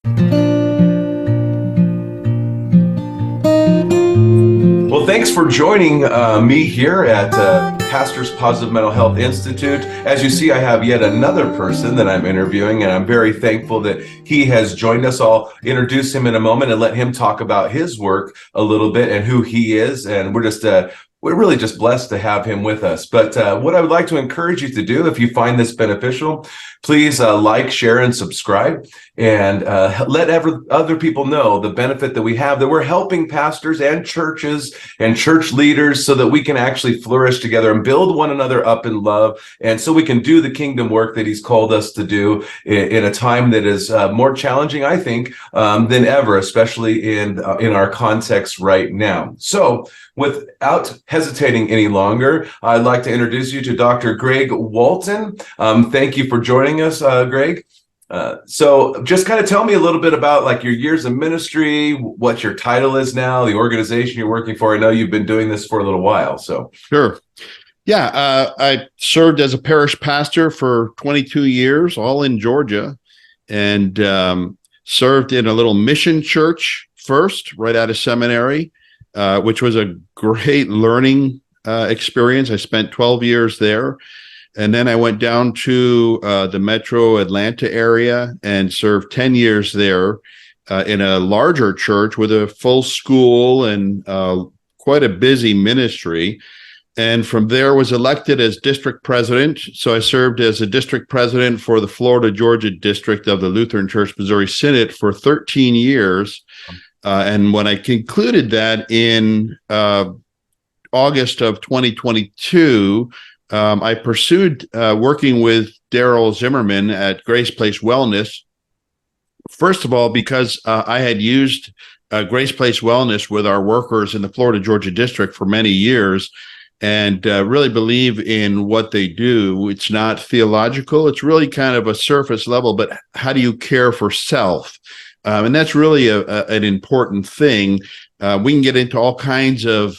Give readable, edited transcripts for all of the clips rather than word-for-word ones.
Well, thanks for joining me here at Pastor's Positive Mental Health Institute. As you see, I have yet another person that I'm interviewing, and I'm very thankful that he has joined us. I'll introduce him in a moment and let him talk about his work a little bit and who he is. And we're really just blessed to have him with us. But what I would like to encourage you to do, if you find this beneficial, please like, share, and subscribe, and let other people know the benefit that we have, that we're helping pastors and churches and church leaders so that we can actually flourish together and build one another up in love. And so we can do the kingdom work that he's called us to do in a time that is more challenging, I think, than ever, especially in our context right now. So without hesitating any longer, I'd like to introduce you to Dr. Greg Walton. Thank you for joining us, Greg. So just kind of tell me a little bit about like your years of ministry, what your title is now, the organization you're working for. I know you've been doing this for a little while, so. Sure. Yeah, I served as a parish pastor for 22 years, all in Georgia, and served in a little mission church first, right out of seminary, which was a great learning experience. I spent 12 years there. And then I went down to the metro Atlanta area and served 10 years there in a larger church with a full school and quite a busy ministry. And from there was elected as district president. So I served as a district president for the Florida, Georgia district of the Lutheran Church Missouri Synod for 13 years. And when I concluded that in August of 2022, I pursued working with Daryl Zimmerman at Grace Place Wellness. First of all, because I had used Grace Place Wellness with our workers in the Florida, Georgia district for many years, and really believe in what they do. It's not theological. It's really kind of a surface level, but how do you care for self? And that's really an important thing. We can get into all kinds of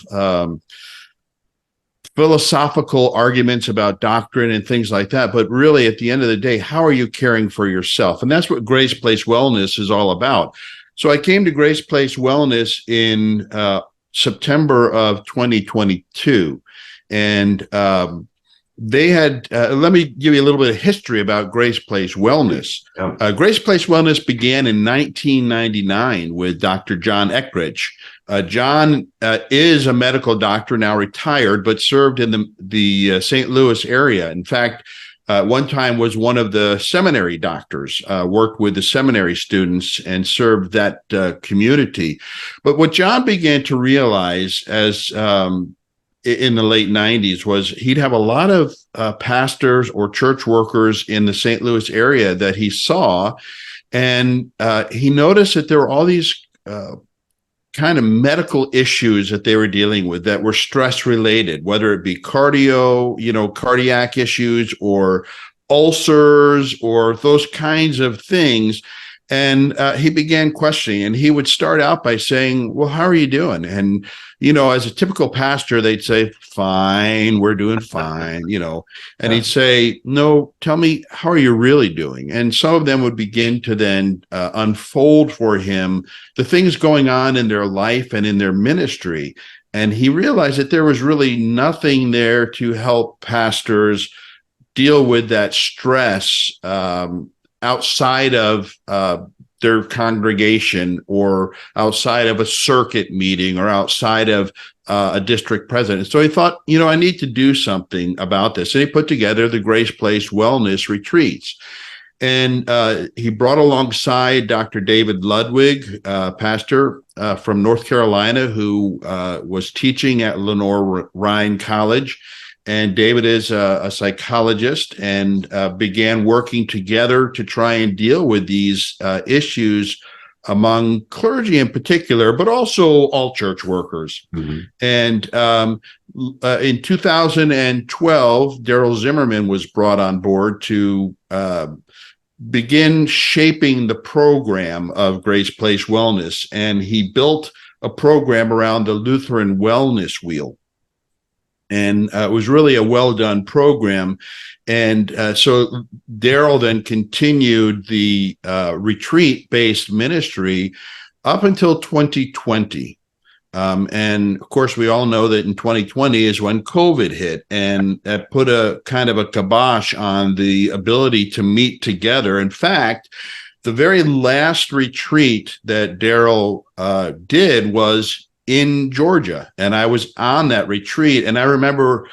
philosophical arguments about doctrine and things like that. But really, at the end of the day, how are you caring for yourself? And that's what Grace Place Wellness is all about. So I came to Grace Place Wellness in September of 2022. And they had, let me give you a little bit of history about Grace Place Wellness. Grace Place Wellness began in 1999 with Dr. John Eckridge. John is a medical doctor, now retired, but served in the St. Louis area. In fact, one time was one of the seminary doctors, worked with the seminary students and served that community. But what John began to realize as in the late 90s was he'd have a lot of pastors or church workers in the St. Louis area that he saw, and he noticed that there were all these kind of medical issues that they were dealing with that were stress related, whether it be cardiac issues or ulcers or those kinds of things. And he began questioning, and he would start out by saying, well, how are you doing? And, as a typical pastor, they'd say, fine, we're doing fine, and he'd say, no, tell me, how are you really doing? And some of them would begin to then unfold for him the things going on in their life and in their ministry. And he realized that there was really nothing there to help pastors deal with that stress outside of their congregation or outside of a circuit meeting or outside of a district president. So he thought, I need to do something about this. And he put together the Grace Place Wellness Retreats. And he brought alongside Dr. David Ludwig, pastor from North Carolina, who was teaching at Lenore Rhine College. And David is a psychologist and began working together to try and deal with these issues among clergy in particular, but also all church workers. Mm-hmm. And in 2012, Daryl Zimmerman was brought on board to begin shaping the program of Grace Place Wellness. And he built a program around the Lutheran Wellness Wheel. And it was really a well done program. And so Daryl then continued the retreat based ministry up until 2020. And of course, we all know that in 2020 is when COVID hit, and that put a kind of a kibosh on the ability to meet together. In fact, the very last retreat that Daryl did was in Georgia, and I was on that retreat. And I remember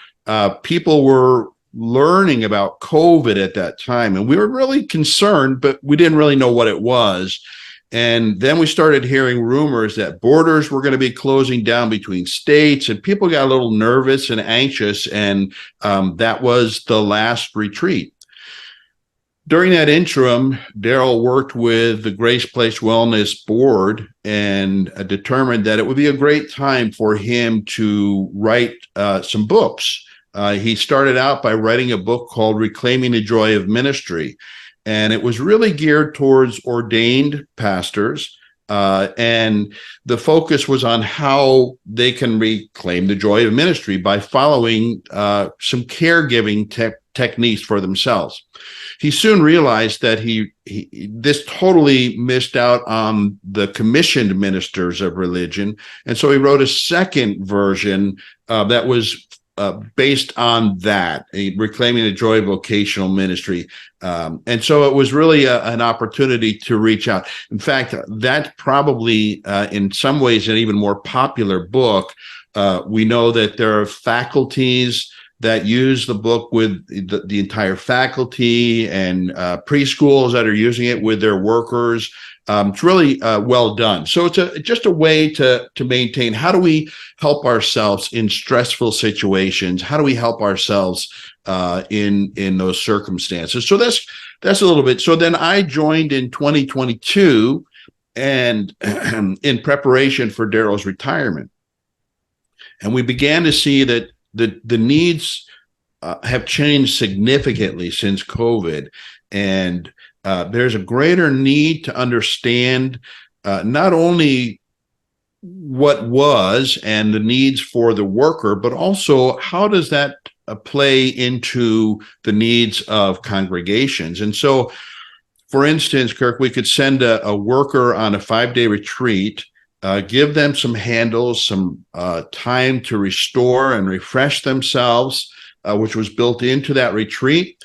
people were learning about COVID at that time, and we were really concerned, but we didn't really know what it was. And then we started hearing rumors that borders were going to be closing down between states, and people got a little nervous and anxious. And that was the last retreat. During that interim, Daryl worked with the Grace Place Wellness Board and determined that it would be a great time for him to write some books. He started out by writing a book called Reclaiming the Joy of Ministry, and it was really geared towards ordained pastors. And the focus was on how they can reclaim the joy of ministry by following some caregiving techniques for themselves. He soon realized that this totally missed out on the commissioned ministers of religion. And so he wrote a second version that was based on that, Reclaiming the Joy of Vocational Ministry. And so it was really an opportunity to reach out. In fact, that's probably in some ways an even more popular book. We know that there are faculties that use the book with the entire faculty, and preschools that are using it with their workers. It's really well done. So it's just a way to maintain, how do we help ourselves in stressful situations? How do we help ourselves in those circumstances? So that's a little bit. So then I joined in 2022, and in preparation for Daryl's retirement. And we began to see that the needs have changed significantly since COVID, and there's a greater need to understand not only what was and the needs for the worker, but also how does that play into the needs of congregations. And so, for instance, Kirk, we could send a worker on a 5-day retreat, give them some handles, some time to restore and refresh themselves, which was built into that retreat.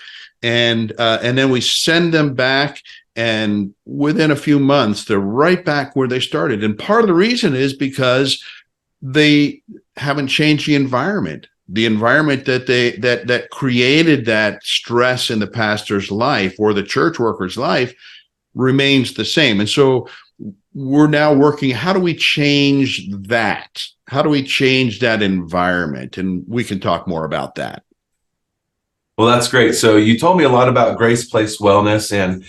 And then we send them back, and within a few months, they're right back where they started. And part of the reason is because they haven't changed the environment that created that stress in the pastor's life or the church worker's life remains the same. And so we're now working, how do we change that? How do we change that environment? And we can talk more about that. Well, that's great. So you told me a lot about Grace Place Wellness, and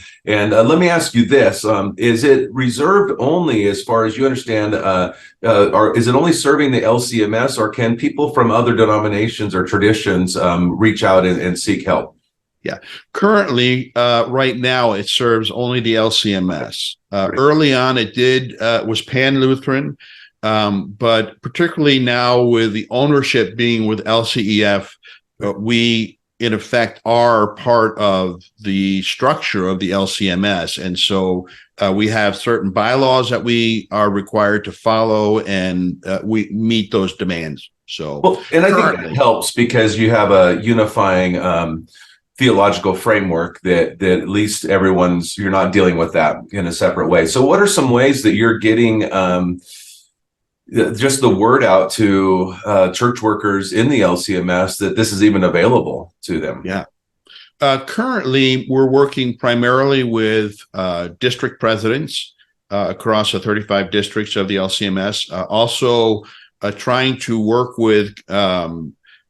let me ask you this: is it reserved only, as far as you understand, or is it only serving the LCMS, or can people from other denominations or traditions reach out and seek help? Yeah, currently, right now, it serves only the LCMS. Early on, it was Pan-Lutheran, but particularly now with the ownership being with LCEF, we in effect are part of the structure of the LCMS. And so we have certain bylaws that we are required to follow, and we meet those demands. So, well, and I think that helps because you have a unifying theological framework that at least you're not dealing with that in a separate way. So what are some ways that you're getting just the word out to church workers in the LCMS that this is even available to them? Yeah. Currently, we're working primarily with district presidents across the 35 districts of the LCMS. Also, trying to work with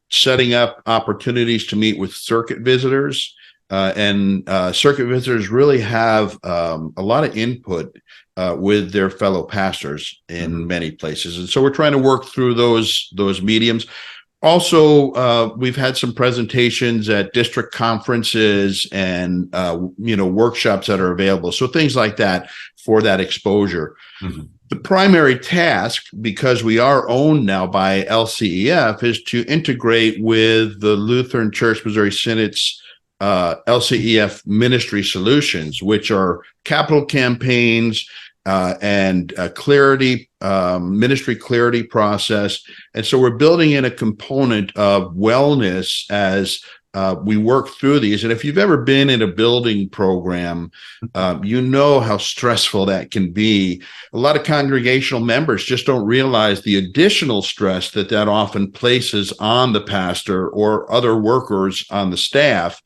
setting up opportunities to meet with circuit visitors. And circuit visitors really have a lot of input with their fellow pastors in many places. And so we're trying to work through those mediums. Also, we've had some presentations at district conferences and, workshops that are available. So things like that for that exposure. Mm-hmm. The primary task, because we are owned now by LCEF, is to integrate with the Lutheran Church Missouri Synode's LCEF ministry solutions, which are capital campaigns and clarity, ministry clarity process. And so we're building in a component of wellness as we work through these. And if you've ever been in a building program, you know how stressful that can be. A lot of congregational members just don't realize the additional stress that often places on the pastor or other workers on the staff.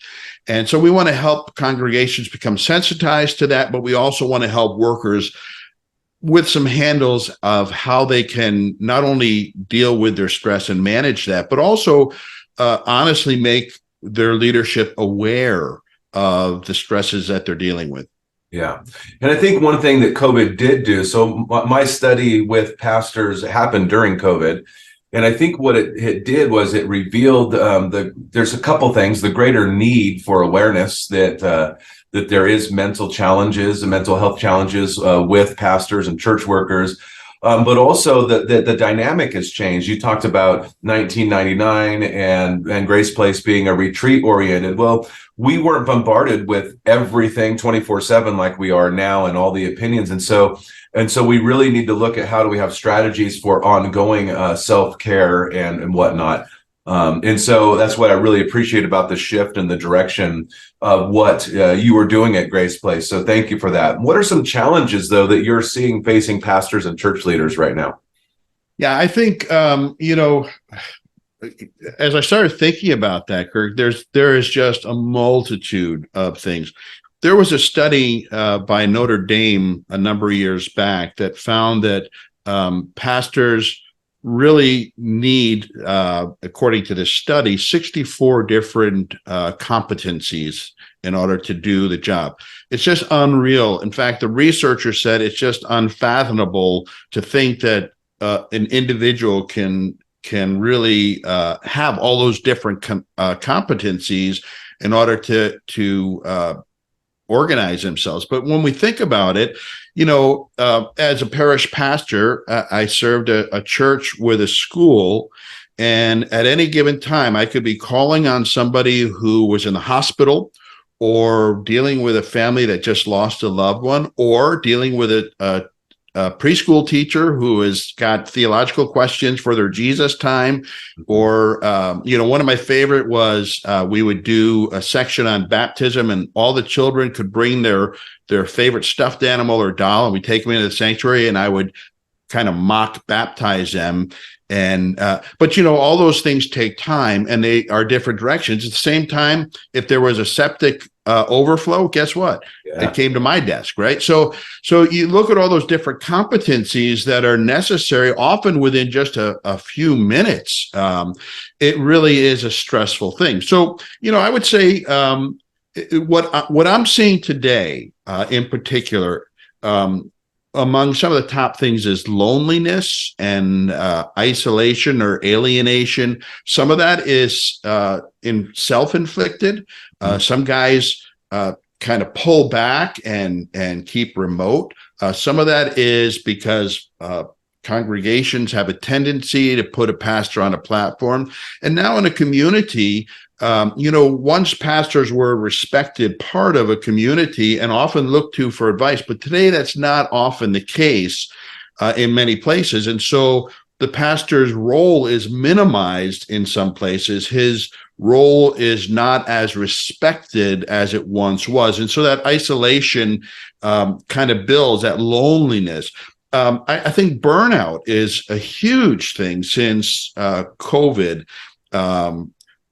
And so we want to help congregations become sensitized to that, but we also want to help workers with some handles of how they can not only deal with their stress and manage that, but also honestly make their leadership aware of the stresses that they're dealing with. Yeah. And I think one thing that COVID did do, so my study with pastors happened during COVID. And I think what it did was it revealed there's a couple things, the greater need for awareness that there is mental challenges and mental health challenges with pastors and church workers. But also the dynamic has changed. You talked about 1999 and Grace Place being a retreat oriented. Well, we weren't bombarded with everything 24/7 like we are now and all the opinions. And so we really need to look at how do we have strategies for ongoing self-care and whatnot. And so that's what I really appreciate about the shift and the direction of what you were doing at Grace Place. So thank you for that. What are some challenges, though, that you're seeing facing pastors and church leaders right now? Yeah, I think, as I started thinking about that, Kirk, there is just a multitude of things. There was a study by Notre Dame a number of years back that found that pastors really need, according to this study, 64 different competencies in order to do the job. It's just unreal. In fact, the researcher said it's just unfathomable to think that an individual can really have all those different competencies in order to organize themselves. But when we think about it, as a parish pastor, I served a church with a school, and at any given time, I could be calling on somebody who was in the hospital, or dealing with a family that just lost a loved one, or dealing with a preschool teacher who has got theological questions for their Jesus time. Or, one of my favorite was we would do a section on baptism, and all the children could bring their favorite stuffed animal or doll, and we take them into the sanctuary, and I would kind of mock baptize them. And but all those things take time, and they are different directions. At the same time, if there was a septic overflow, guess what? Yeah. It came to my desk, right? So you look at all those different competencies that are necessary, often within just a few minutes. It really is a stressful thing. So I would say what I'm seeing today, in particular, among some of the top things is loneliness and isolation or alienation. Some of that is in self-inflicted. Some guys kind of pull back and keep remote. Some of that is because congregations have a tendency to put a pastor on a platform. And now in a community, once pastors were a respected part of a community and often looked to for advice, but today that's not often the case in many places. And so the pastor's role is minimized in some places. His role is not as respected as it once was. And so that isolation kind of builds, that loneliness. I think burnout is a huge thing since COVID.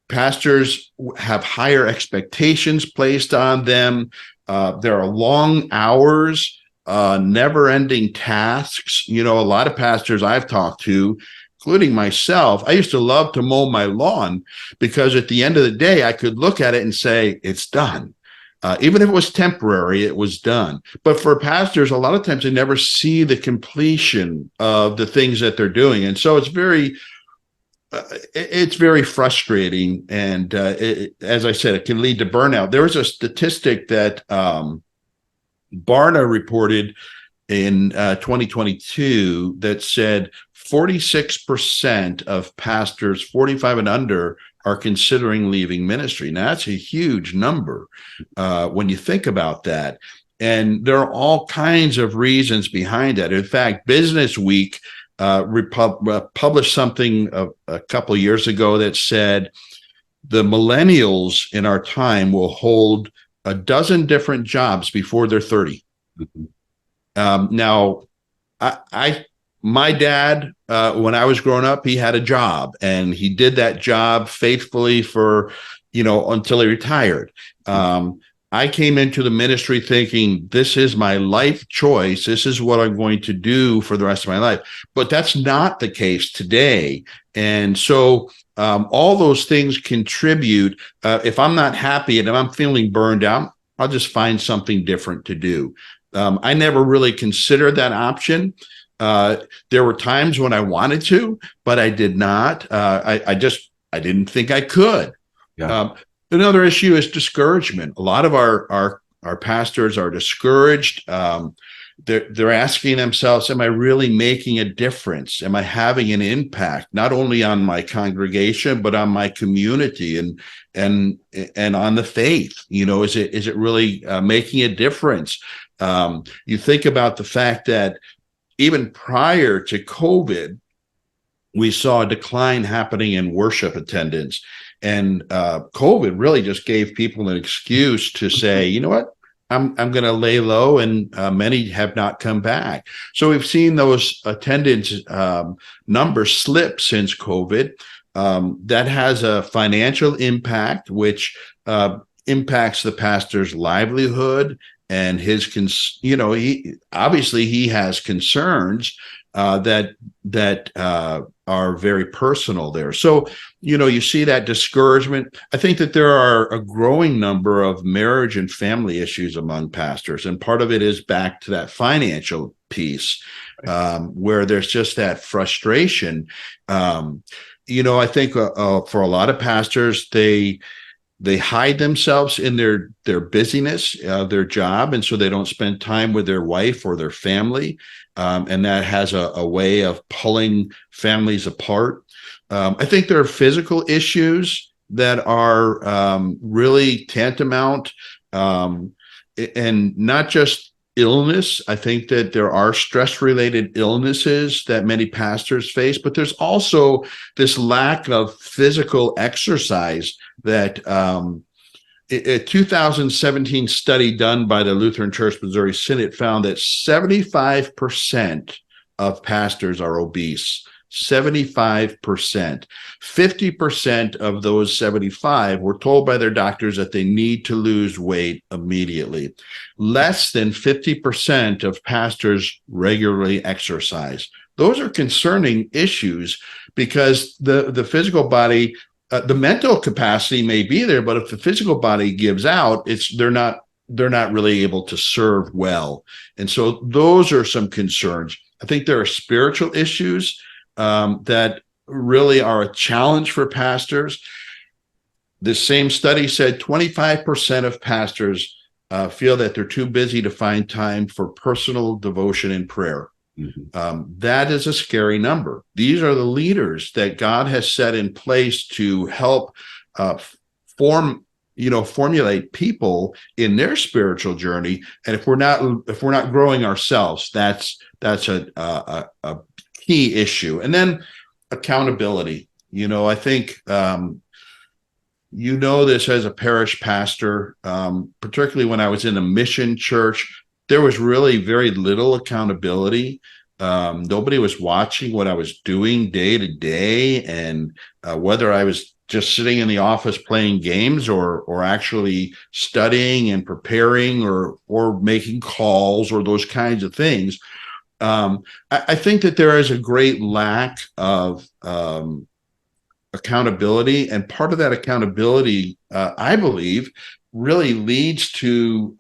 Pastors have higher expectations placed on them. There are long hours, never-ending tasks. A lot of pastors I've talked to, including myself, I used to love to mow my lawn because at the end of the day, I could look at it and say, it's done. Even if it was temporary, it was done. But for pastors, a lot of times they never see the completion of the things that they're doing. And so it's very frustrating. And as I said, it can lead to burnout. There was a statistic that Barna reported in 2022 that said 46% of pastors 45 and under are considering leaving ministry. Now, that's a huge number when you think about that. And there are all kinds of reasons behind that. In fact, Business Week published something a couple of years ago that said the millennials in our time will hold a dozen different jobs before they're 30. Mm-hmm. Now, my dad, when I was growing up, he had a job and he did that job faithfully for, until he retired. I came into the ministry thinking this is my life choice. This is what I'm going to do for the rest of my life. But that's not the case today. And so all those things contribute. If I'm not happy and if I'm feeling burned out, I'll just find something different to do. I never really considered that option. There were times when I wanted to, but I did not. I didn't think I could. Yeah. Another issue is discouragement. A lot of our pastors are discouraged. They're asking themselves, am I really making a difference? Am I having an impact, not only on my congregation, but on my community and on the faith? Is it really making a difference? You think about the fact that even prior to COVID, we saw a decline happening in worship attendance. And COVID really just gave people an excuse to say, you know what, I'm going to lay low, and many have not come back. So we've seen those attendance numbers slip since COVID. That has a financial impact, which impacts the pastor's livelihood and his, he has concerns that are very personal there. So, you see that discouragement. I think that there are a growing number of marriage and family issues among pastors. And part of it is back to that financial piece, where there's just that frustration. I think for a lot of pastors, they hide themselves in their busyness, their job, and so they don't spend time with their wife or their family, and that has a way of pulling families apart. I think there are physical issues that are really tantamount, and not just illness. I think that there are stress-related illnesses that many pastors face, but there's also this lack of physical exercise that a 2017 study done by the Lutheran Church Missouri Synod found that 75% of pastors are obese. 75%. 50% of those 75 were told by their doctors that they need to lose weight immediately. Less than 50% of pastors regularly exercise. Those are concerning issues because the physical body, the mental capacity may be there, but if the physical body gives out, they're not really able to serve well. And so those are some concerns. I think there are spiritual issues that really are a challenge for pastors. This same study said 25% of pastors feel that they're too busy to find time for personal devotion and prayer. Mm-hmm. That is a scary number. These are the leaders that God has set in place to help formulate people in their spiritual journey. And if we're not growing ourselves, that's a key issue. And then accountability. I think this as a parish pastor, particularly when I was in a mission church, there was really very little accountability. Nobody was watching what I was doing day to day, and whether I was just sitting in the office playing games or actually studying and preparing or making calls or those kinds of things. I think that there is a great lack of accountability, and part of that accountability, I believe, really leads to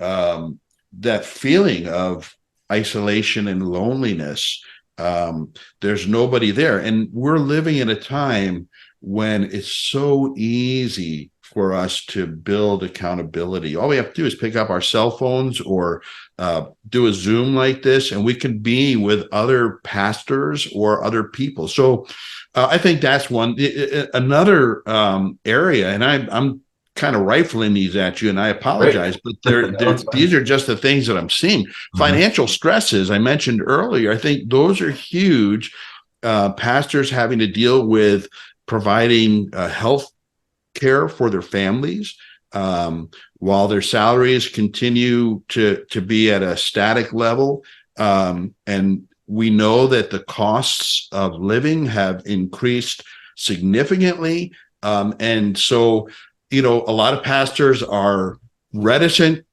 that feeling of isolation and loneliness. There's nobody there, and we're living in a time when it's so easy for us to build accountability. All we have to do is pick up our cell phones or do a Zoom like this, and we can be with other pastors or other people. So I think that's one. Another area, and I'm kind of rifling these at you, and I apologize, but these are just the things that I'm seeing. Mm-hmm. Financial stresses, I mentioned earlier, I think those are huge. Pastors having to deal with providing health care for their families, while their salaries continue to be at a static level. And we know that the costs of living have increased significantly. And so, a lot of pastors are reticent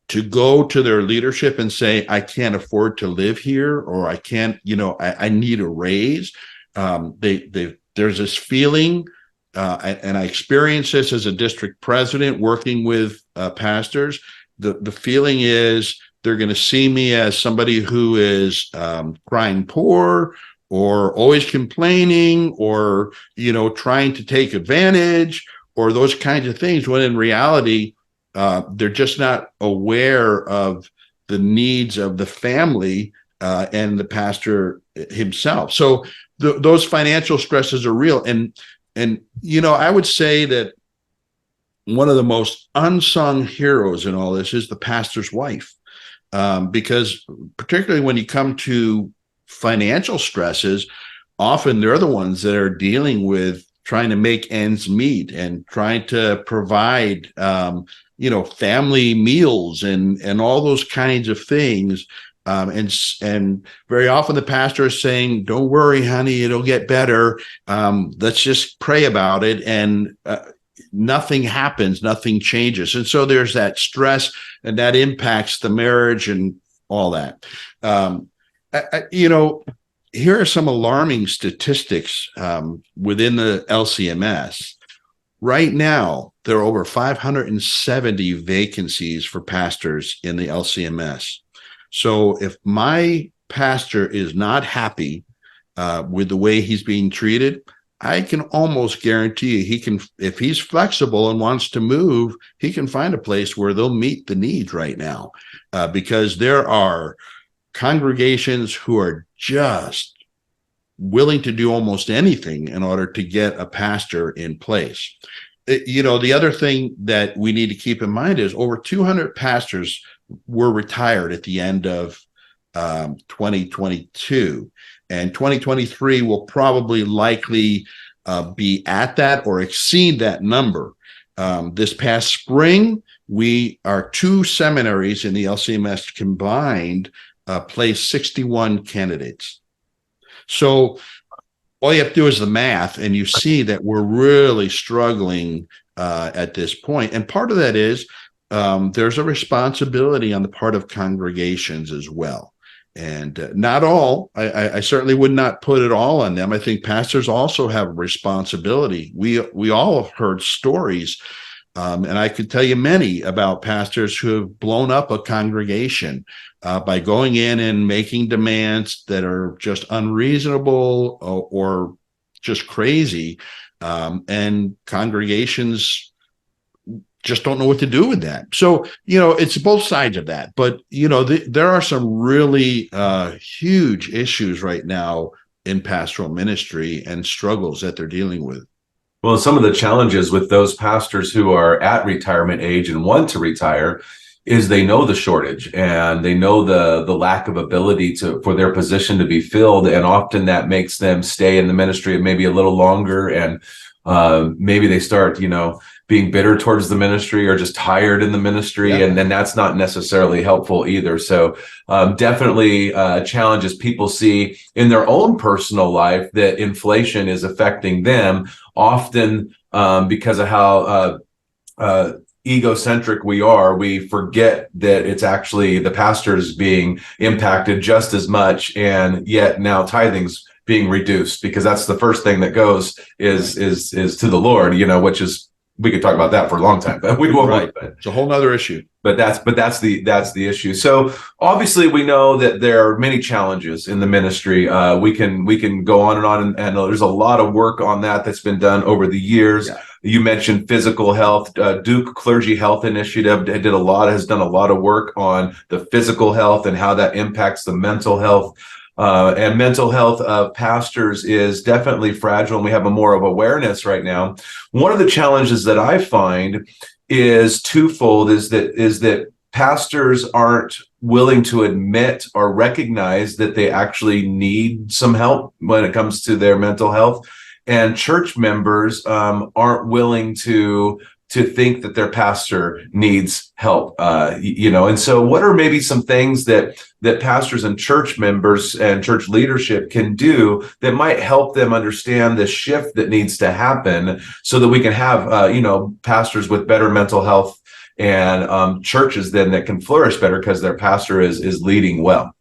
to go to their leadership and say, I can't afford to live here, or I can't, I need a raise. There's this feeling, and I experienced this as a district president working with pastors. The feeling is they're going to see me as somebody who is crying poor, or always complaining, or, trying to take advantage, or those kinds of things, when in reality, they're just not aware of the needs of the family and the pastor himself. So those financial stresses are real. And I would say that one of the most unsung heroes in all this is the pastor's wife, because particularly when you come to financial stresses, often they're the ones that are dealing with trying to make ends meet and trying to provide, family meals and all those kinds of things. And very often the pastor is saying, don't worry, honey, it'll get better. Let's just pray about it. And nothing happens, nothing changes. And so there's that stress, and that impacts the marriage and all that. Here are some alarming statistics within the LCMS. Right now, there are over 570 vacancies for pastors in the LCMS. So if my pastor is not happy with the way he's being treated, I can almost guarantee you if he's flexible and wants to move, he can find a place where they'll meet the needs right now, because there are congregations who are just willing to do almost anything in order to get a pastor in place. The other thing that we need to keep in mind is over 200 pastors were retired at the end of 2022, and 2023 will probably likely be at that or exceed that number. This past spring, our two seminaries in the LCMS combined placed 61 candidates. So all you have to do is the math, and you see that we're really struggling at this point. And part of that is there's a responsibility on the part of congregations as well. And not all, I certainly would not put it all on them. I think pastors also have a responsibility. We all have heard stories, and I could tell you many about pastors who have blown up a congregation by going in and making demands that are just unreasonable or just crazy. And congregations just don't know what to do with that. So, it's both sides of that. But, there are some really huge issues right now in pastoral ministry and struggles that they're dealing with. Well, some of the challenges with those pastors who are at retirement age and want to retire is they know the shortage, and they know the lack of ability for their position to be filled. And often that makes them stay in the ministry maybe a little longer. And maybe they start, being bitter towards the ministry, or just tired in the ministry. Yeah. And then that's not necessarily helpful either. So definitely challenges people see in their own personal life that inflation is affecting them, often because of how egocentric we are. We forget that it's actually the pastors being impacted just as much, and yet now tithing's being reduced, because that's the first thing that goes is to the Lord, which is, we could talk about that for a long time, but we won't. Right. It's a whole nother issue. But that's the issue. So obviously we know that there are many challenges in the ministry. We can go on, and there's a lot of work on that's been done over the years. Yeah. You mentioned physical health. Duke Clergy Health Initiative has done a lot of work on the physical health and how that impacts the mental health. And mental health of pastors is definitely fragile, and we have a more of awareness right now. One of the challenges that I find is twofold: is that pastors aren't willing to admit or recognize that they actually need some help when it comes to their mental health, and church members aren't willing to think that their pastor needs help. And so what are maybe some things that pastors and church members and church leadership can do that might help them understand the shift that needs to happen so that we can have pastors with better mental health and churches then that can flourish better because their pastor is leading well?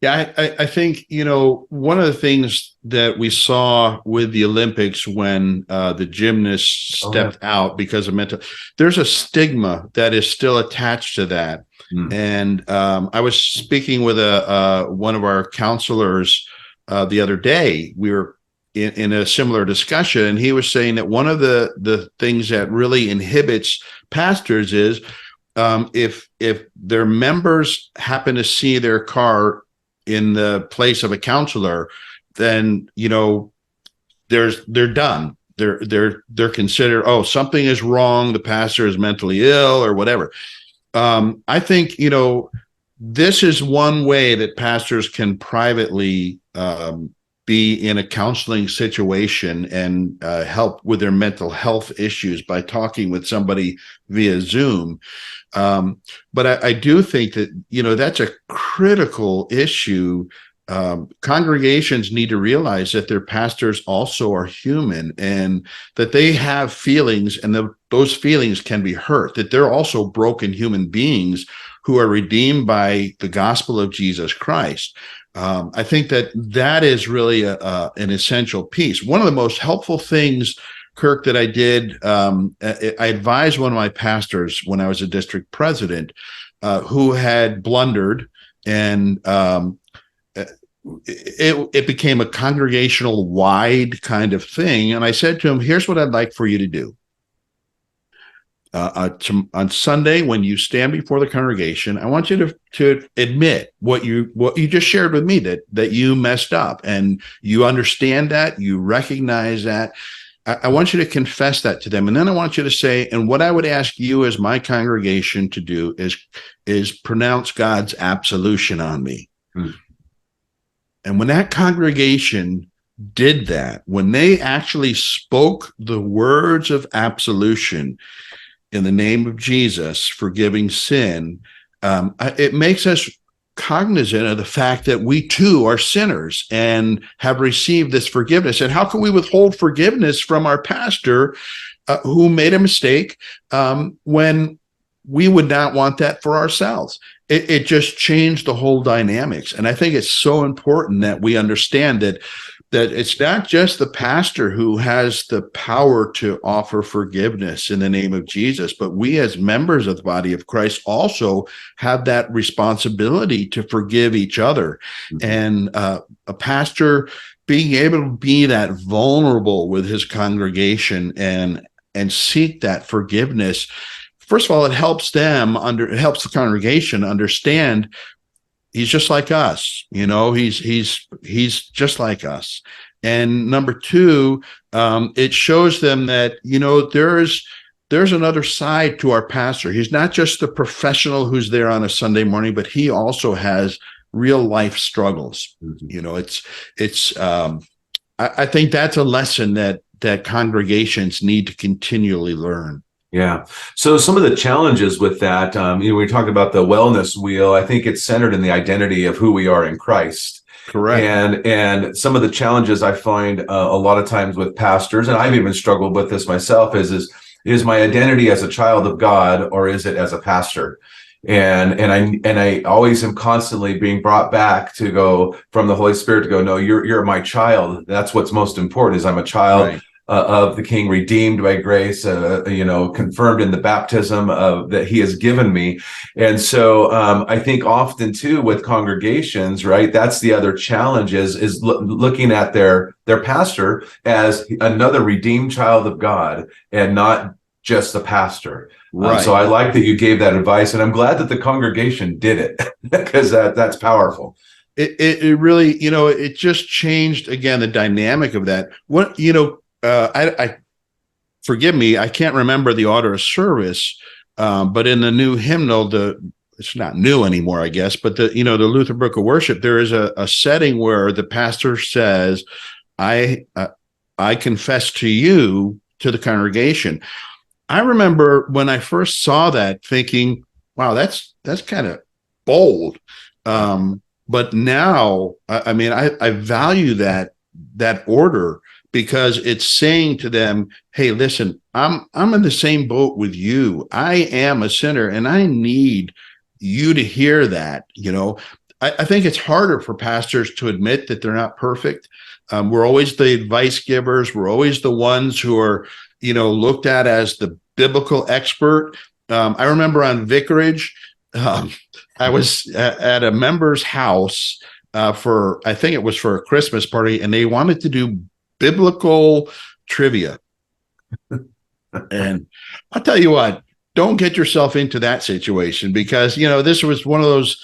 Yeah, I think, one of the things that we saw with the Olympics when the gymnasts stepped out because of there's a stigma that is still attached to that. And I was speaking with one of our counselors the other day. We were in a similar discussion, and he was saying that one of the things that really inhibits pastors is if their members happen to see their car in the place of a counselor, then they're done. They're considered, oh, something is wrong, the pastor is mentally ill or whatever. I think this is one way that pastors can privately be in a counseling situation and help with their mental health issues by talking with somebody via Zoom. But I do think that, that's a critical issue. Congregations need to realize that their pastors also are human and that they have feelings, and those feelings can be hurt, that they're also broken human beings who are redeemed by the gospel of Jesus Christ. I think that is really an essential piece. One of the most helpful things, Kirk, that I did, I advised one of my pastors when I was a district president who had blundered, and it became a congregational wide kind of thing. And I said to him, here's what I'd like for you to do. On Sunday, when you stand before the congregation, I want you to admit what you just shared with me, that you messed up, and you understand that, you recognize that. I want you to confess that to them. And then I want you to say, and what I would ask you as my congregation to do is pronounce God's absolution on me. And when that congregation did that, when they actually spoke the words of absolution in the name of Jesus, forgiving sin, it makes us cognizant of the fact that we too are sinners and have received this forgiveness. And how can we withhold forgiveness from our pastor who made a mistake when we would not want that for ourselves? It just changed the whole dynamics. And I think it's so important that we understand that it's not just the pastor who has the power to offer forgiveness in the name of Jesus, but we as members of the body of Christ also have that responsibility to forgive each other. And a pastor being able to be that vulnerable with his congregation and seek that forgiveness, first of all, it helps the congregation understand he's just like us, he's just like us. And number two, it shows them that, there's another side to our pastor. He's not just the professional who's there on a Sunday morning, but he also has real life struggles. I think that's a lesson that congregations need to continually learn. Yeah. So some of the challenges with that, we talk about the wellness wheel. I think it's centered in the identity of who we are in Christ. Correct. And some of the challenges I find a lot of times with pastors, and I've even struggled with this myself, is my identity as a child of God, or is it as a pastor? And I always am constantly being brought back to go from the Holy Spirit to go, no, you're my child. That's what's most important, is I'm a child. Right. of the King, redeemed by grace, confirmed in the baptism that He has given me. And so I think often too with congregations, right? That's the other challenge is looking at their pastor as another redeemed child of God and not just the pastor. Right. So I like that you gave that advice, and I'm glad that the congregation did it because that's powerful. It really, it just changed again the dynamic of that. What I forgive me, I can't remember the order of service, but in the new hymnal, it's not new anymore, I guess, but the Luther Book of Worship, there is a setting where the pastor says, I confess to you, to the congregation. I remember when I first saw that thinking, wow, that's kind of bold. But now, I value that order because it's saying to them, hey, listen, I'm in the same boat with you. I am a sinner and I need you to hear that. I think it's harder for pastors to admit that they're not perfect. We're always the advice givers. We're always the ones who are, looked at as the biblical expert. I remember on vicarage, I was at a member's house I think it was for a Christmas party, and they wanted to do biblical trivia. And I'll tell you what, don't get yourself into that situation because, this was one of those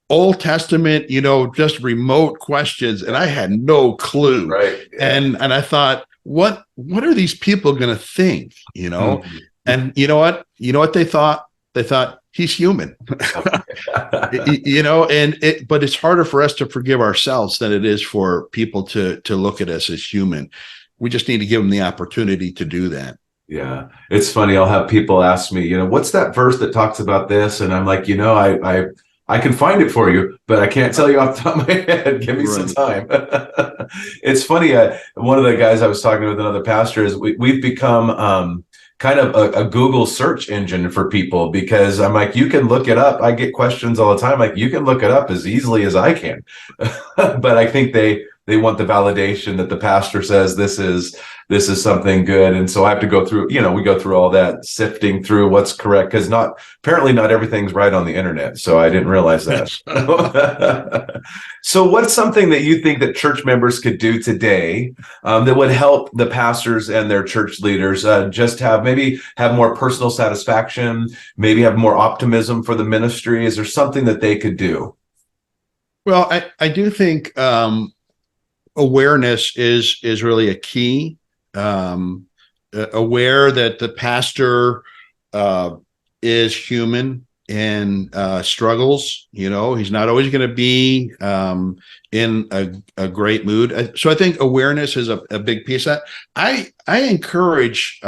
Old Testament, just remote questions, and I had no clue. Right. Yeah. And I thought, what are these people going to think, Mm-hmm. And you know what they thought? They thought he's human, but it's harder for us to forgive ourselves than it is for people to look at us as human. We just need to give them the opportunity to do that. Yeah, it's funny. I'll have people ask me, what's that verse that talks about this? And I'm like, I can find it for you, but I can't tell you off the top of my head. Give me some time. It's funny. One of the guys I was talking with, another pastor, is we've become kind of a Google search engine for people because I'm like, you can look it up. I get questions all the time. Like, you can look it up as easily as I can. But I think they want the validation that the pastor says this is something good. And so I have to go through, we go through all that, sifting through what's correct, because apparently not everything's right on the internet. So I didn't realize that. So what's something that you think that church members could do today that would help the pastors and their church leaders just have more personal satisfaction, maybe have more optimism for the ministry? Is there something that they could do? Well, I do think awareness is really a key. Aware that the pastor is human and struggles. He's not always going to be in a great mood. So I think awareness is a big piece of that. I encourage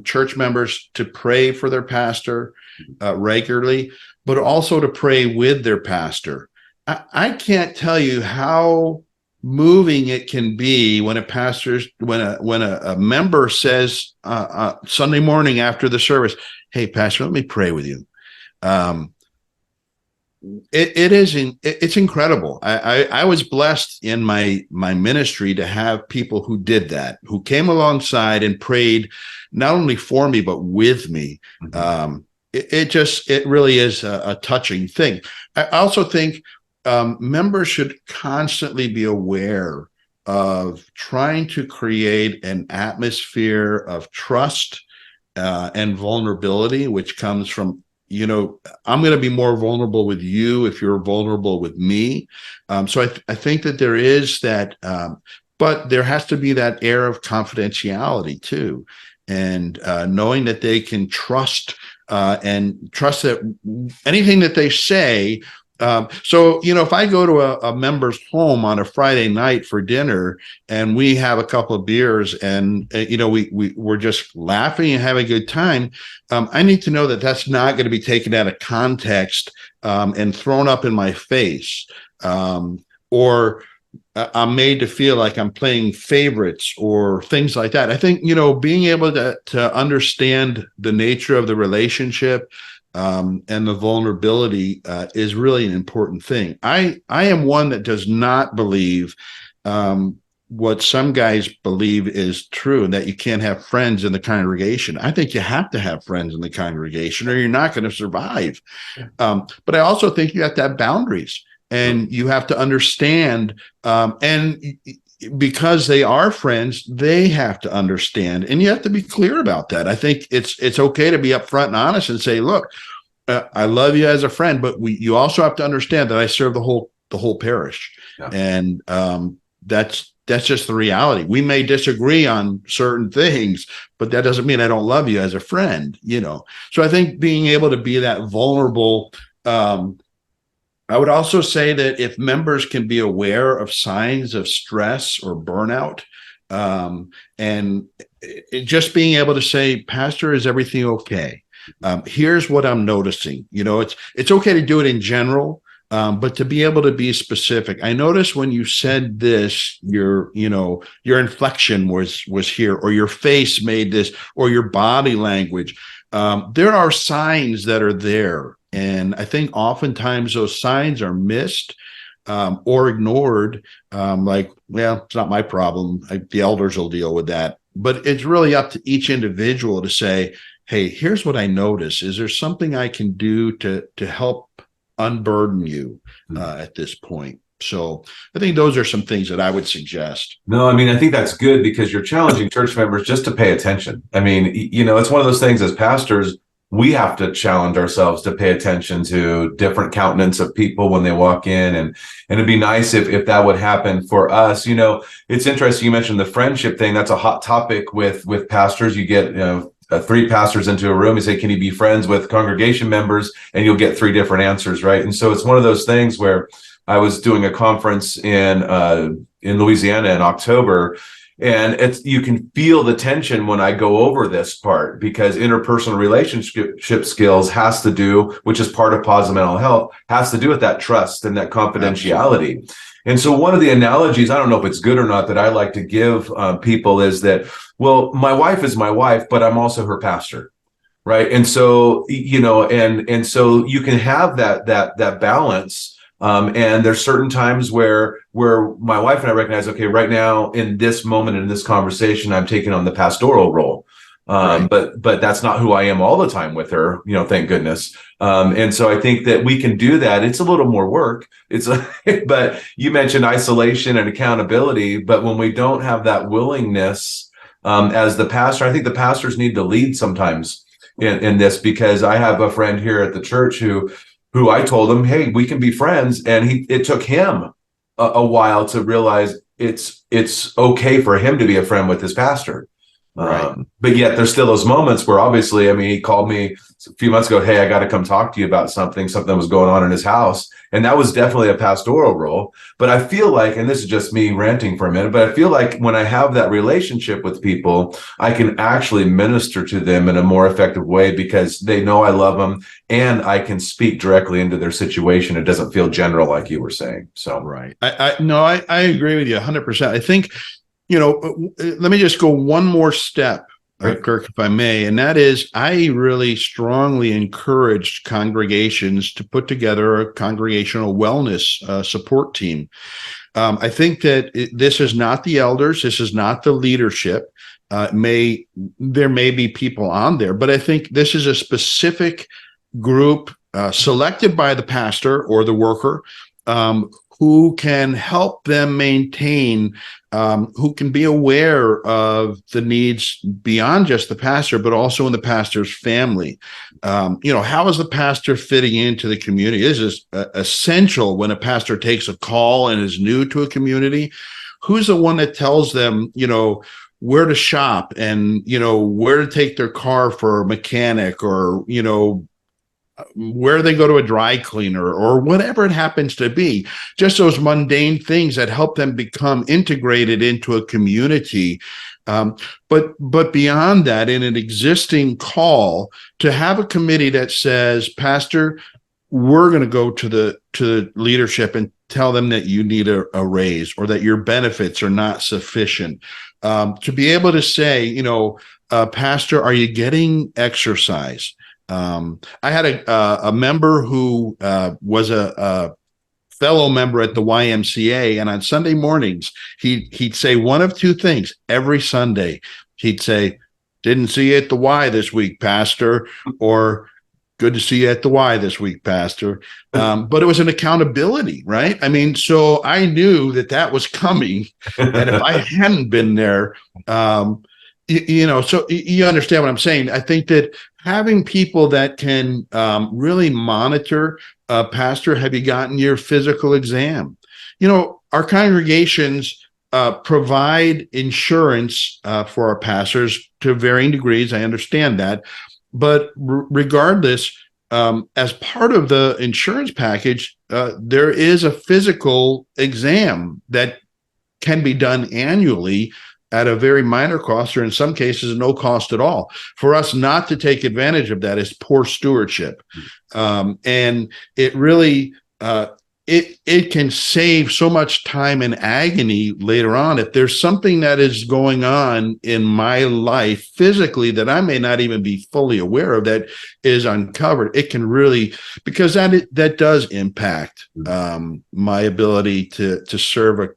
church members to pray for their pastor regularly, but also to pray with their pastor. I can't tell you how moving it can be when a member says Sunday morning after the service, hey, pastor, let me pray with you. It's incredible. I was blessed in my ministry to have people who did that, who came alongside and prayed not only for me but with me. Mm-hmm. It really is a touching thing. I also think members should constantly be aware of trying to create an atmosphere of trust and vulnerability, which comes from, I'm going to be more vulnerable with you if you're vulnerable with me. So I think that there is that, but there has to be that air of confidentiality too. And knowing that they can trust that anything that they say. So, if I go to a member's home on a Friday night for dinner and we have a couple of beers and, we're just laughing and having a good time, I need to know that that's not going to be taken out of context and thrown up in my face, or I'm made to feel like I'm playing favorites or things like that. I think, being able to understand the nature of the relationship and the vulnerability is really an important thing. I am one that does not believe what some guys believe is true, and that you can't have friends in the congregation. I think you have to have friends in the congregation, or you're not going to survive. But I also think you have to have boundaries, and you have to understand. And because they are friends, they have to understand, and you have to be clear about that. I think it's okay to be upfront and honest and say, "Look, I love you as a friend, but you also have to understand that I serve the whole parish, and that's just the reality. We may disagree on certain things, but that doesn't mean I don't love you as a friend, you know." So I think being able to be that vulnerable. I would also say that if members can be aware of signs of stress or burnout, and just being able to say, "Pastor, is everything okay? Here's what I'm noticing." You know, it's okay to do it in general, but to be able to be specific. I noticed when you said this, your inflection was here, or your face made this, or your body language. There are signs that are there. And I think oftentimes those signs are missed, or ignored. Like, well, it's not my problem. The elders will deal with that. But it's really up to each individual to say, "Hey, here's what I notice. Is there something I can do to help unburden you at this point?" So I think those are some things that I would suggest. No, I mean, I think that's good because you're challenging church members just to pay attention. I mean, it's one of those things as pastors, we have to challenge ourselves to pay attention to different countenance of people when they walk in. And it'd be nice if that would happen for us. It's interesting. You mentioned the friendship thing. That's a hot topic with pastors. You get, 3 pastors into a room. You say, "Can you be friends with congregation members?" And you'll get 3 different answers, right? And so it's one of those things where I was doing a conference in Louisiana in October, and you can feel the tension when I go over this part, because interpersonal relationship skills has to do, which is part of positive mental health, has to do with that trust and that confidentiality. Absolutely. And so one of the analogies, I don't know if it's good or not, that I like to give people is that, well, my wife is my wife, but I'm also her pastor. Right. And so, and so you can have that balance. And there's certain times where my wife and I recognize, okay, right now in this moment, in this conversation, I'm taking on the pastoral role. Right. But that's not who I am all the time with her, thank goodness. And so I think that we can do that. It's a little more work. But you mentioned isolation and accountability, but when we don't have that willingness, as the pastor, I think the pastors need to lead sometimes in this, because I have a friend here at the church who I told him, "Hey, we can be friends." And it took him a while to realize it's okay for him to be a friend with his pastor. Right. But yet there's still those moments where, obviously, I mean, he called me a few months ago, "Hey, I got to come talk to you about something was going on in his house." And that was definitely a pastoral role. But I feel like, and this is just me ranting for a minute, but I feel like when I have that relationship with people, I can actually minister to them in a more effective way, because they know I love them and I can speak directly into their situation. It doesn't feel general, like you were saying. So, right. I agree with you 100%. I think, let me just go one more step, right, Kirk, if I may, and that is, I really strongly encouraged congregations to put together a congregational wellness support team. I think that this is not the elders, this is not the leadership. There may be people on there, but I think this is a specific group selected by the pastor or the worker, who can help them maintain, who can be aware of the needs beyond just the pastor, but also in the pastor's family. How is the pastor fitting into the community? This is essential when a pastor takes a call and is new to a community. Who's the one that tells them, where to shop and, where to take their car for a mechanic, or, where they go to a dry cleaner, or whatever it happens to be, just those mundane things that help them become integrated into a community. But beyond that, in an existing call, to have a committee that says, "Pastor, we're going to go to the leadership and tell them that you need a raise, or that your benefits are not sufficient." To be able to say, "Pastor, are you getting exercise?" I had a member who was a fellow member at the YMCA, and on Sunday mornings, he'd say one of two things every Sunday. He'd say, "Didn't see you at the Y this week, Pastor," or "Good to see you at the Y this week, Pastor." But it was an accountability, right? I mean, so I knew that was coming, and if I hadn't been there, so you understand what I'm saying. I think that having people that can really monitor, Pastor, have you gotten your physical exam? Our congregations provide insurance for our pastors to varying degrees. I understand that. But regardless, as part of the insurance package, there is a physical exam that can be done annually at a very minor cost, or in some cases, no cost at all. For us not to take advantage of that is poor stewardship. And it really, it can save so much time and agony later on. If there's something that is going on in my life physically that I may not even be fully aware of that is uncovered, it can really, because that does impact my ability to serve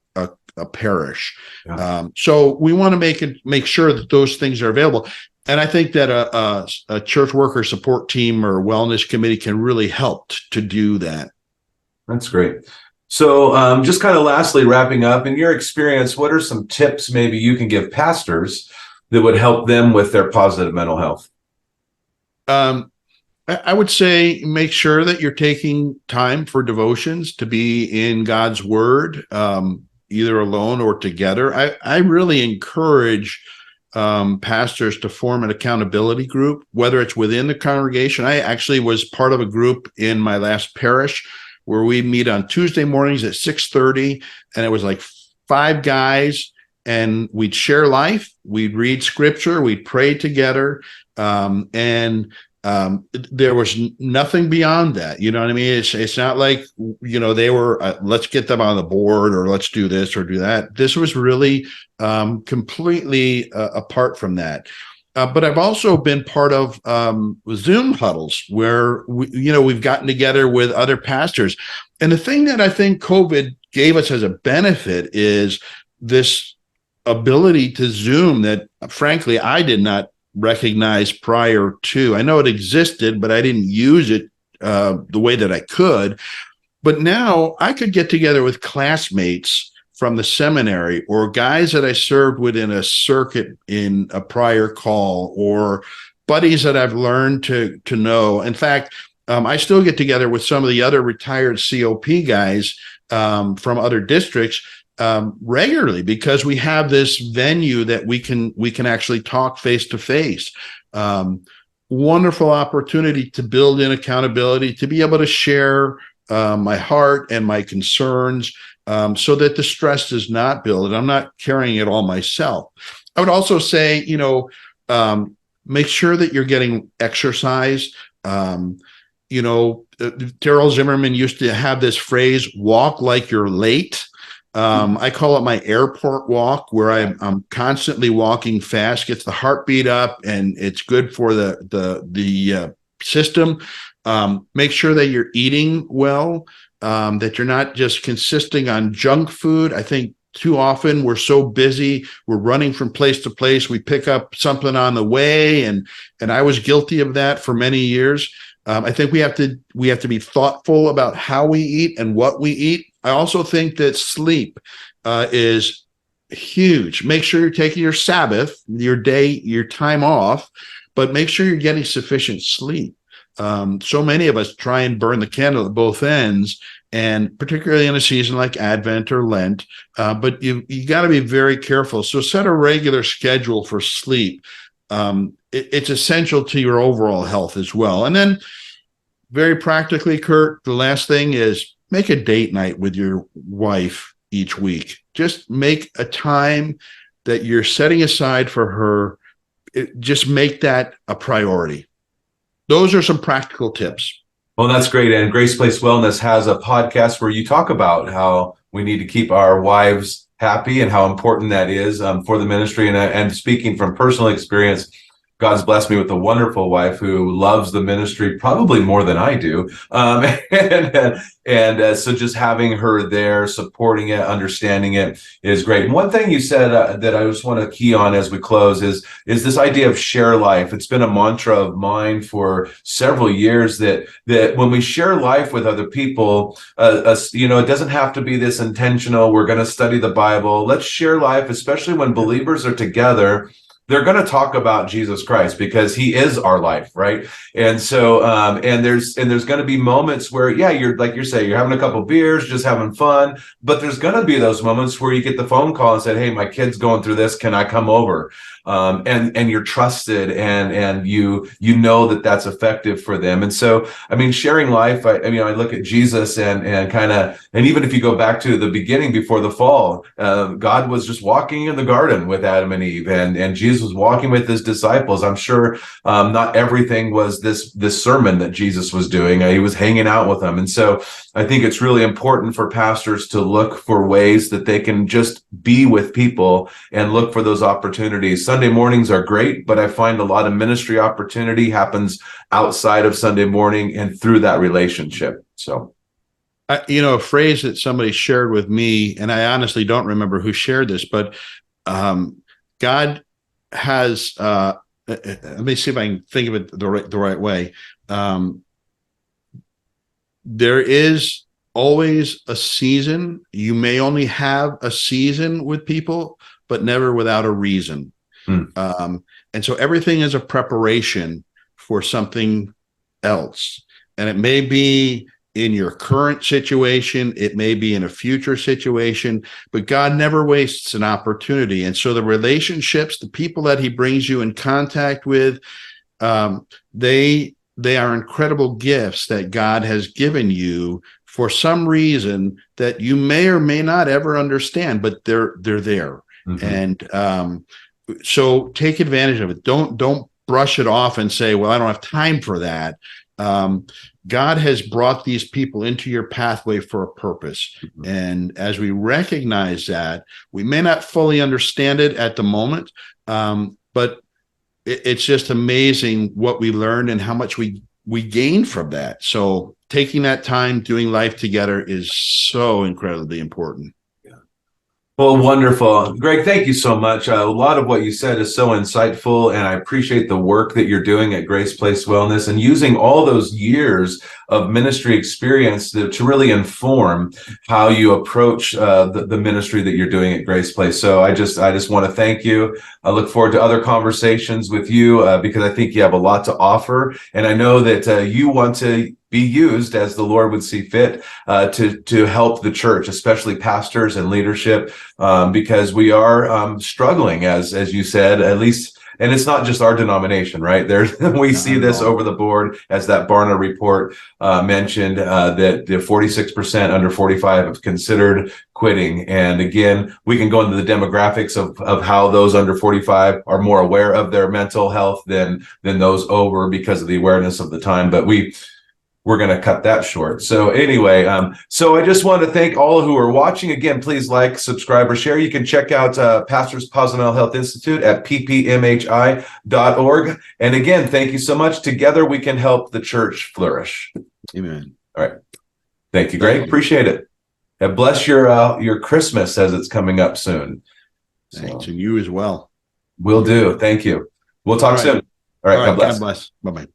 a parish. Yeah. So we want to make sure that those things are available. And I think that a church worker support team or wellness committee can really help to do that. That's great. So just kind of lastly, wrapping up, in your experience, what are some tips maybe you can give pastors that would help them with their positive mental health? I would say make sure that you're taking time for devotions, to be in God's word, either alone or together. I really encourage pastors to form an accountability group, whether it's within the congregation. I actually was part of a group in my last parish where we meet on Tuesday mornings at 6:30, and it was like 5 guys, and we'd share life, we'd read scripture, we'd pray together, and there was nothing beyond that. You know what I mean? It's not like, they were, let's get them on the board, or let's do this or do that. This was really completely apart from that. But I've also been part of Zoom huddles where we've gotten together with other pastors. And the thing that I think COVID gave us as a benefit is this ability to Zoom that, frankly, I did not recognize prior to. I know it existed, but I didn't use it the way that I could. But now I could get together with classmates from the seminary, or guys that I served with in a circuit in a prior call, or buddies that I've learned to know. In fact, I still get together with some of the other retired COP guys from other districts regularly, because we have this venue that we can actually talk face to face. Wonderful opportunity to build in accountability, to be able to share my heart and my concerns, so that the stress does not build, and I'm not carrying it all myself. I would also say, make sure that you're getting exercise. Daryl Zimmerman used to have this phrase, "walk like you're late." I call it my airport walk, where I'm constantly walking fast, gets the heartbeat up, and it's good for the system. Make sure that you're eating well, that you're not just consisting on junk food. I think too often we're so busy, we're running from place to place. We pick up something on the way, and I was guilty of that for many years. I think we have to be thoughtful about how we eat and what we eat. I also think that sleep is huge. Make sure you're taking your Sabbath, your day, your time off, but make sure you're getting sufficient sleep. So many of us try and burn the candle at both ends, and particularly in a season like Advent or Lent, but you got to be very careful. So set a regular schedule for sleep. It's essential to your overall health as well. And then very practically, Kirk, the last thing is make a date night with your wife each week. Just make a time that you're setting aside for her. Just make that a priority. Those are some practical tips. Well, that's great. And Grace Place Wellness has a podcast where you talk about how we need to keep our wives happy and how important that is for the ministry. And speaking from personal experience, God's blessed me with a wonderful wife who loves the ministry probably more than I do. So just having her there, supporting it, understanding it is great. And one thing you said that I just want to key on as we close is this idea of share life. It's been a mantra of mine for several years that when we share life with other people, it doesn't have to be this intentional, we're going to study the Bible. Let's share life, especially when believers are together. They're going to talk about Jesus Christ because he is our life, right? And so, and there's going to be moments where, yeah, you're like you're saying, you're having a couple beers, just having fun, but there's going to be those moments where you get the phone call and said, "Hey, my kid's going through this. Can I come over?" And you're trusted, and you know that that's effective for them. And so, I mean, sharing life. I look at Jesus and even if you go back to the beginning before the fall, God was just walking in the garden with Adam and Eve, and Jesus was walking with his disciples. I'm sure not everything was this sermon that Jesus was doing. He was hanging out with them, and so I think it's really important for pastors to look for ways that they can just be with people and look for those opportunities. Sunday mornings are great, but I find a lot of ministry opportunity happens outside of Sunday morning and through that relationship. So, a phrase that somebody shared with me, and I honestly don't remember who shared this, but God has, let me see if I can think of it the right way. There is always a season. You may only have a season with people, but never without a reason. And so everything is a preparation for something else. And it may be in your current situation, it may be in a future situation, but God never wastes an opportunity. And so the relationships, the people that he brings you in contact with, they are incredible gifts that God has given you for some reason that you may or may not ever understand, but they're there. And so take advantage of it. Don't brush it off and say, "Well, I don't have time for that." God has brought these people into your pathway for a purpose. And as we recognize that, we may not fully understand it at the moment, but it's just amazing what we learn and how much we gain from that. So taking that time, doing life together is so incredibly important. Well, wonderful. Greg, thank you so much. A lot of what you said is so insightful, and I appreciate the work that you're doing at Grace Place Wellness and using all those years of ministry experience to really inform how you approach the ministry that you're doing at Grace Place. So I just want to thank you. I look forward to other conversations with you because I think you have a lot to offer, and I know that you want to be used as the Lord would see fit to help the church, especially pastors and leadership, because we are struggling, as you said, at least. And it's not just our denomination, right? We see this over the board, as that Barna report mentioned, that the 46% under 45 have considered quitting. And again, we can go into the demographics of how those under 45 are more aware of their mental health than those over, because of the awareness of the time. But we're going to cut that short. So anyway, so I just want to thank all who are watching. Again, please like, subscribe, or share. You can check out Pastors Positive Mental Health Institute at ppmhi.org. And again, thank you so much. Together we can help the church flourish. Amen. All right. Thank you, Greg. Appreciate it. And bless your Christmas as it's coming up soon. Thanks, and you as well. Will do. Thank you. We'll talk soon. All right. God bless. God bless. Bye-bye.